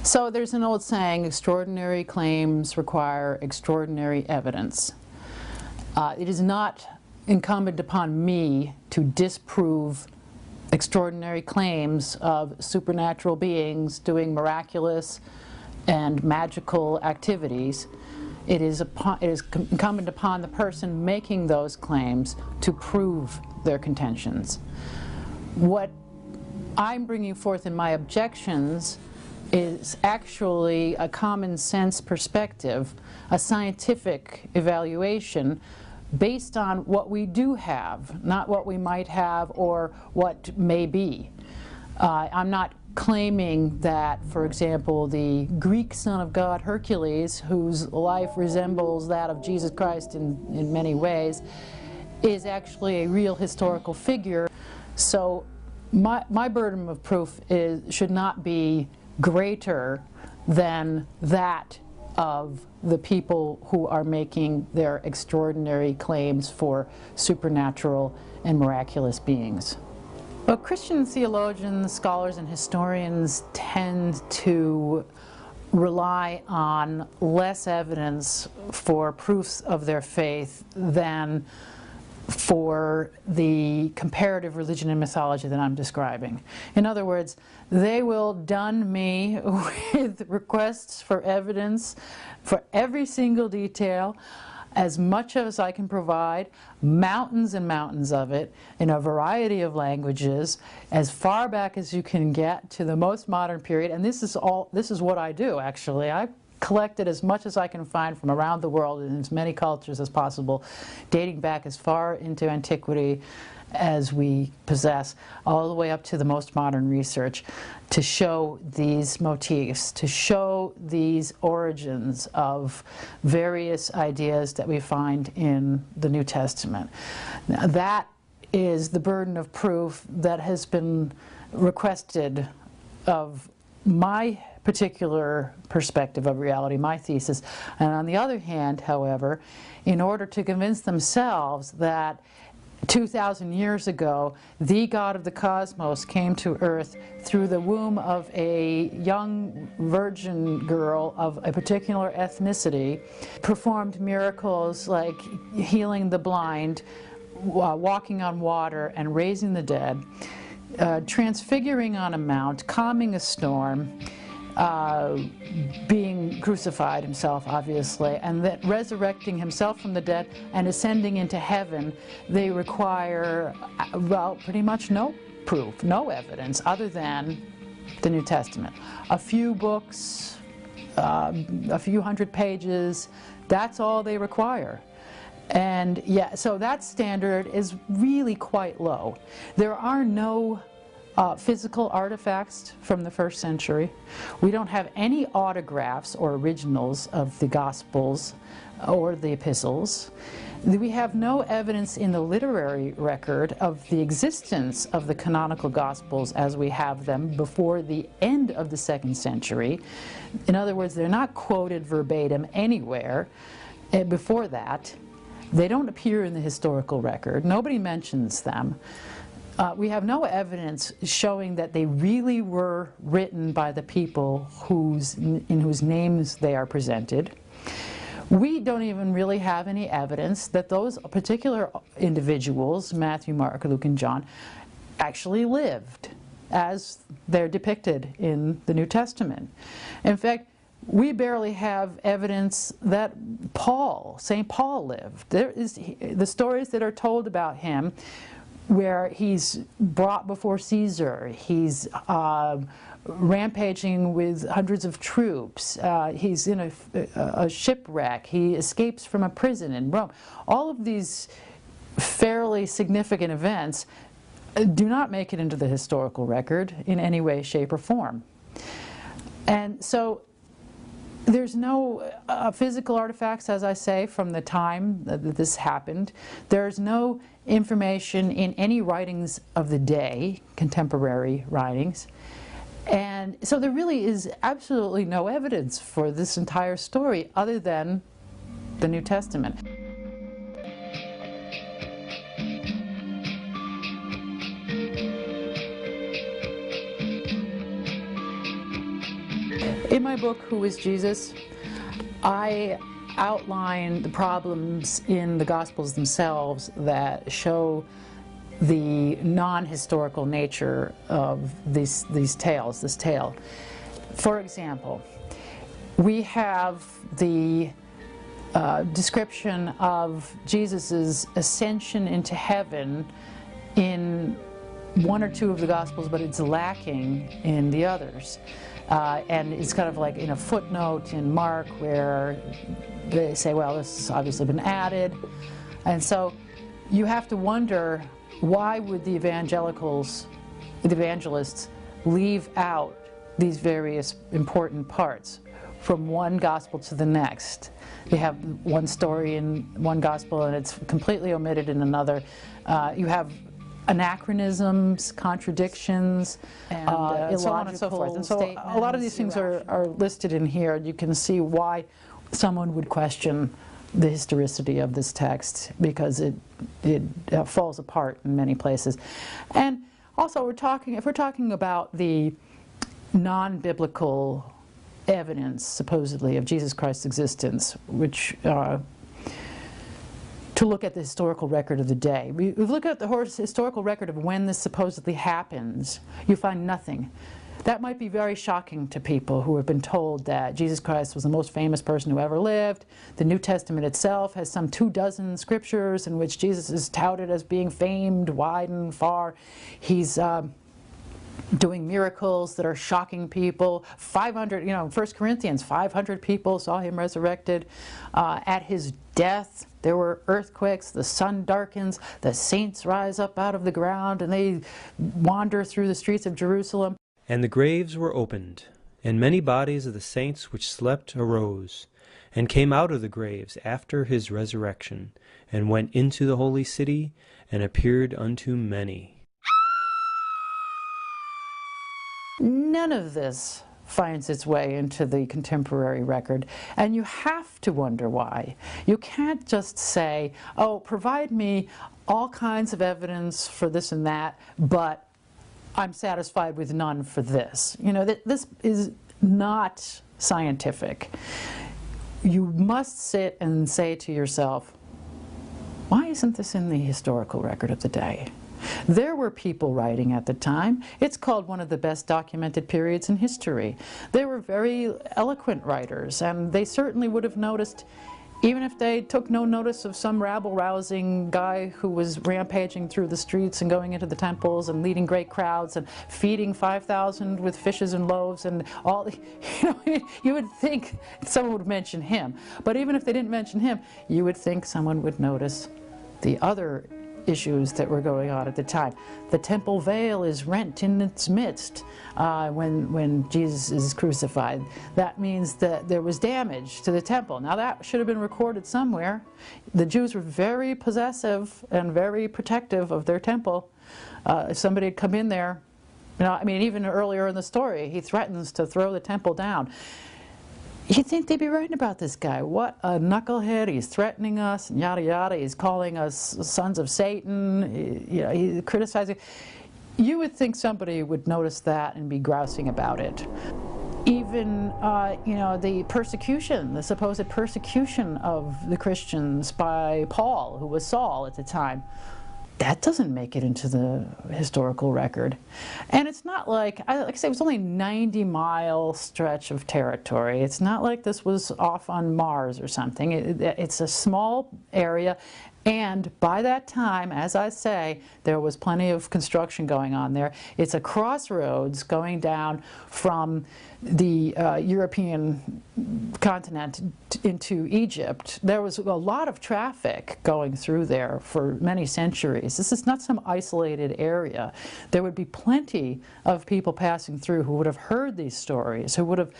So there's an old saying, extraordinary claims require extraordinary evidence. It is not incumbent upon me to disprove extraordinary claims of supernatural beings doing miraculous and magical activities. It is incumbent upon the person making those claims to prove their contentions. What I'm bringing forth in my objections is actually a common sense perspective, a scientific evaluation based on what we do have, not what we might have or what may be. I'm not claiming that, for example, the Greek son of God, Hercules, whose life resembles that of Jesus Christ in many ways, is actually a real historical figure. So my burden of proof should not be greater than that of the people who are making their extraordinary claims for supernatural and miraculous beings. Well, Christian theologians, scholars, and historians tend to rely on less evidence for proofs of their faith than for the comparative religion and mythology that I'm describing. In other words, they will dun me with requests for evidence for every single detail, as much as I can provide, mountains and mountains of it, in a variety of languages, as far back as you can get to the most modern period. And this is what I do, actually. I collected as much as I can find from around the world in as many cultures as possible, dating back as far into antiquity as we possess, all the way up to the most modern research, to show these motifs, to show these origins of various ideas that we find in the New Testament. Now, that is the burden of proof that has been requested of my particular perspective of reality, my thesis. And on the other hand, however, in order to convince themselves that 2,000 years ago, the God of the cosmos came to earth through the womb of a young virgin girl of a particular ethnicity, performed miracles like healing the blind, walking on water, and raising the dead, transfiguring on a mount, calming a storm, being crucified himself, obviously, and that resurrecting himself from the dead and ascending into heaven, they require, well, pretty much no proof, no evidence other than the New Testament. A few books, a few hundred pages, that's all they require. And yeah, so that standard is really quite low. There are no physical artifacts from the first century. We don't have any autographs or originals of the Gospels or the epistles. We have no evidence in the literary record of the existence of the canonical Gospels as we have them before the end of the 2nd century. In other words, they're not quoted verbatim anywhere before that. They don't appear in the historical record. Nobody mentions them. We have no evidence showing that they really were written by the people in whose names they are presented. We don't even really have any evidence that those particular individuals, Matthew, Mark, Luke, and John, actually lived as they're depicted in the New Testament. In fact, we barely have evidence that St. Paul lived. There is the stories that are told about him, where he's brought before Caesar, he's rampaging with hundreds of troops, he's in a shipwreck, he escapes from a prison in Rome. All of these fairly significant events do not make it into the historical record in any way, shape, or form. And so there's no physical artifacts, as I say, from the time that this happened. There's no information in any writings of the day, contemporary writings. And so there really is absolutely no evidence for this entire story other than the New Testament. In my book, Who is Jesus?, I outline the problems in the Gospels themselves that show the non-historical nature of this tale. For example, we have the description of Jesus' ascension into heaven in one or two of the Gospels, but it's lacking in the others. And it's kind of like in a footnote in Mark where they say, well, this has obviously been added. And so you have to wonder, why would the evangelists leave out these various important parts from one gospel to the next? They have one story in one gospel and it's completely omitted in another. You have anachronisms, contradictions, and so on and so forth. And so a lot of these things are listed in here. You can see why someone would question the historicity of this text, because it falls apart in many places. And also, if we're talking about the non-biblical evidence, supposedly, of Jesus Christ's existence, which to look at the historical record of the day. We look at the historical record of when this supposedly happens, you find nothing. That might be very shocking to people who have been told that Jesus Christ was the most famous person who ever lived. The New Testament itself has some 24 scriptures in which Jesus is touted as being famed wide and far. He's doing miracles that are shocking people. 500, 1 Corinthians, 500 people saw him resurrected. At his death, there were earthquakes, the sun darkens, the saints rise up out of the ground, and they wander through the streets of Jerusalem. And the graves were opened, and many bodies of the saints which slept arose, and came out of the graves after his resurrection, and went into the holy city, and appeared unto many. None of this finds its way into the contemporary record, and you have to wonder why. You can't just say, oh, provide me all kinds of evidence for this and that, but I'm satisfied with none for this. This is not scientific. You must sit and say to yourself, why isn't this in the historical record of the day? There were people writing at the time. It's called one of the best documented periods in history. They were very eloquent writers, and they certainly would have noticed, even if they took no notice of some rabble-rousing guy who was rampaging through the streets and going into the temples and leading great crowds and feeding 5,000 with fishes and loaves and all, you would think someone would mention him. But even if they didn't mention him, you would think someone would notice the other issues that were going on at the time. The temple veil is rent in its midst when Jesus is crucified. That means that there was damage to the temple. Now that should have been recorded somewhere. The Jews were very possessive and very protective of their temple. If somebody had come in there, even earlier in the story, he threatens to throw the temple down. You'd think they'd be writing about this guy. What a knucklehead, he's threatening us, and yada yada, he's calling us sons of Satan, he's criticizing. You would think somebody would notice that and be grousing about it. Even, the persecution, the supposed persecution of the Christians by Paul, who was Saul at the time. That doesn't make it into the historical record. And it's not like I say, it was only a 90-mile stretch of territory. It's not like this was off on Mars or something. It's a small area, and by that time, as I say, there was plenty of construction going on there. It's a crossroads going down from the European continent into Egypt. There was a lot of traffic going through there for many centuries. This is not some isolated area. There would be plenty of people passing through who would have heard these stories, who would have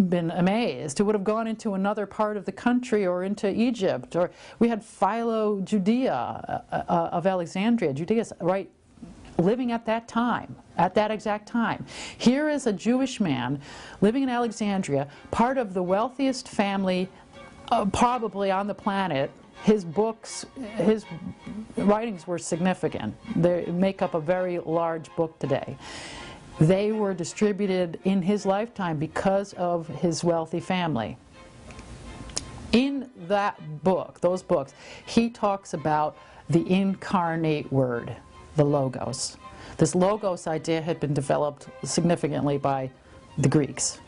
been amazed, who would have gone into another part of the country or into Egypt. Or we had Philo Judea of Alexandria. Judea's right living at that time, at that exact time. Here is a Jewish man living in Alexandria, part of the wealthiest family probably on the planet. His books, his writings were significant. They make up a very large book today. They were distributed in his lifetime because of his wealthy family. In that book, those books, he talks about the incarnate word, the Logos. This Logos idea had been developed significantly by the Greeks,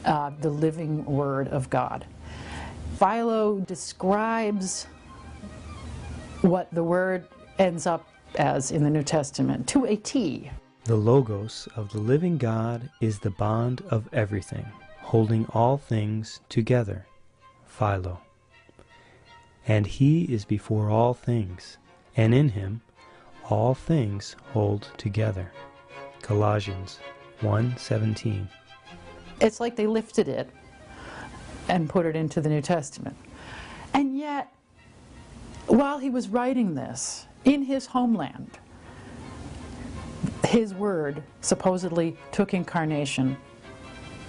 the living word of God. Philo describes what the word ends up as in the New Testament to a T. The Logos of the living God is the bond of everything, holding all things together. Philo. And he is before all things, and in him all things hold together. Colossians 1:17. It's like they lifted it and put it into the New Testament. And yet, while he was writing this, in his homeland, his word supposedly took incarnation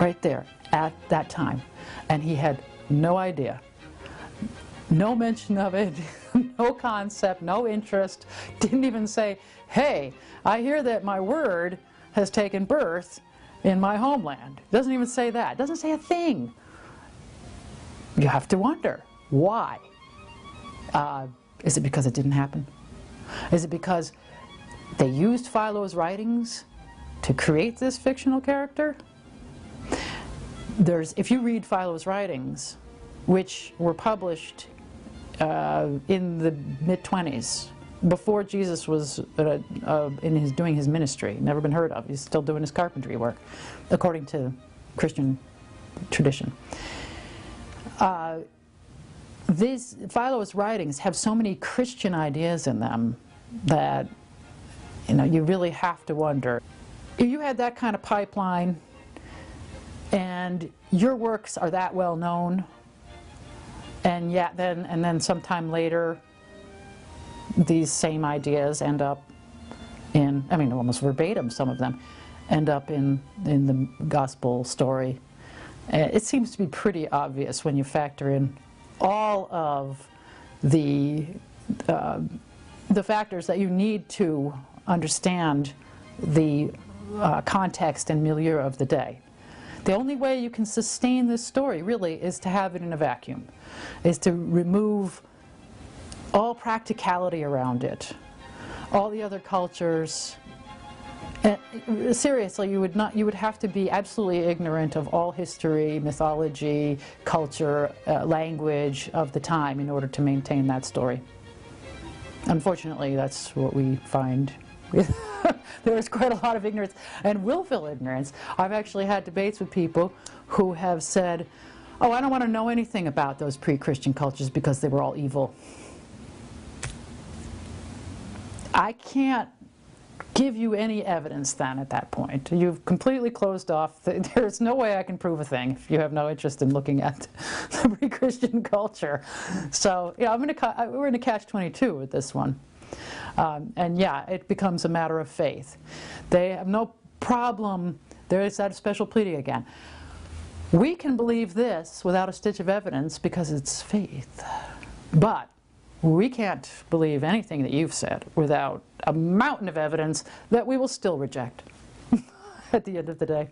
right there at that time. And he had no idea, no mention of it, no concept, no interest, didn't even say, hey, I hear that my word has taken birth in my homeland. Doesn't even say that. Doesn't say a thing. You have to wonder, why? Is it because it didn't happen? Is it because they used Philo's writings to create this fictional character? If you read Philo's writings, which were published in the mid-20s, before Jesus was doing his ministry, never been heard of. He's still doing his carpentry work, according to Christian tradition. Philo's writings have so many Christian ideas in them that you really have to wonder. If you had that kind of pipeline and your works are that well known, and yet then sometime later these same ideas end up in, almost verbatim, some of them end up in the gospel story. It seems to be pretty obvious when you factor in all of the factors that you need to understand the context and milieu of the day. The only way you can sustain this story, really, is to have it in a vacuum, is to remove all practicality around it, all the other cultures. Seriously, you would have to be absolutely ignorant of all history, mythology, culture, language of the time in order to maintain that story. Unfortunately, that's what we find. There is quite a lot of ignorance, and willful ignorance. I've actually had debates with people who have said, oh, I don't want to know anything about those pre-Christian cultures because they were all evil. I can't give you any evidence then at that point. You've completely closed off. There's no way I can prove a thing if you have no interest in looking at the pre-Christian culture. So yeah, we're in a catch-22 with this one. And yeah, it becomes a matter of faith. They have no problem. There is that special pleading again. We can believe this without a stitch of evidence because it's faith. But we can't believe anything that you've said without a mountain of evidence that we will still reject at the end of the day.